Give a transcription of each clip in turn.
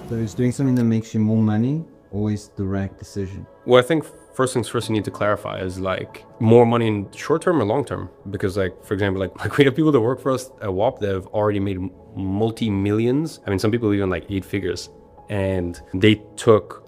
So is doing something that makes you more money always the right decision? Well, I think first things first you need to clarify is like more money in short term or long term. Because like, for example, like we have people that work for us at WAP that have already made multi-millions. I mean, some people even like 8 figures, and they took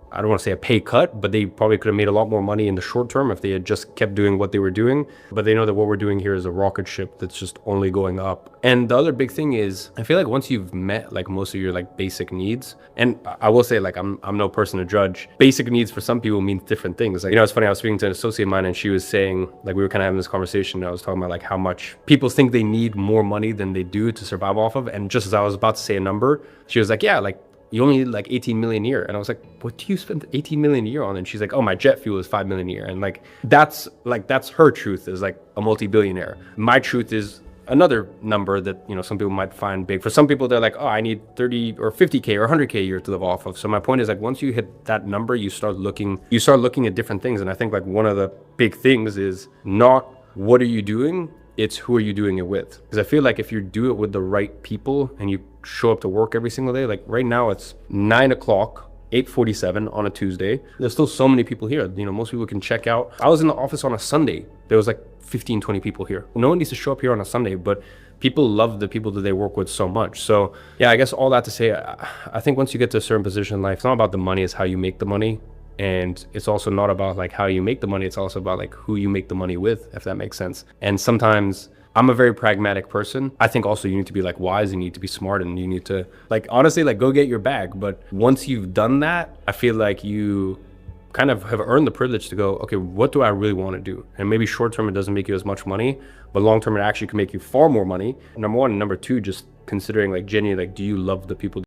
I don't want to say a pay cut, but they probably could have made a lot more money in the short term if they had just kept doing what they were doing. But they know that what we're doing here is a rocket ship that's just only going up. And the other big thing is, I feel like once you've met like most of your like basic needs, and I will say like I'm no person to judge. Basic needs for some people means different things. Like, it's funny, I was speaking to an associate of mine and she was saying, like, we were kind of having this conversation. I was talking about like how much people think they need more money than they do to survive off of. And just as I was about to say a number, she was like, yeah, like, you only need like 18 million a year. And I was like, what do you spend 18 million a year on? And she's like, oh, my jet fuel is 5 million a year. And that's her truth, is like a multi-billionaire. My truth is another number that, some people might find big. For some people, they're like, oh, I need 30 or 50K or 100K a year to live off of. So my point is, like, once you hit that number, you start looking at different things. And I think like one of the big things is not what are you doing, it's who are you doing it with. Because I feel like if you do it with the right people and you show up to work every single day, like right now it's 9 o'clock, 8:47 on a Tuesday. There's still so many people here. Most people can check out. I was in the office on a Sunday. There was like 15, 20 people here. No one needs to show up here on a Sunday, but people love the people that they work with so much. So yeah, I guess all that to say, I think once you get to a certain position in life, it's not about the money, it's how you make the money. And it's also not about like how you make the money, it's also about like who you make the money with, if that makes sense. And sometimes I'm a very pragmatic person. I think also you need to be like wise, you need to be smart, and you need to like honestly like go get your bag. But once you've done that, I feel like you kind of have earned the privilege to go, okay, what do I really want to do? And maybe short term it doesn't make you as much money, but long term it actually can make you far more money. Number one. And number two, just considering like genuinely, like, do you love the people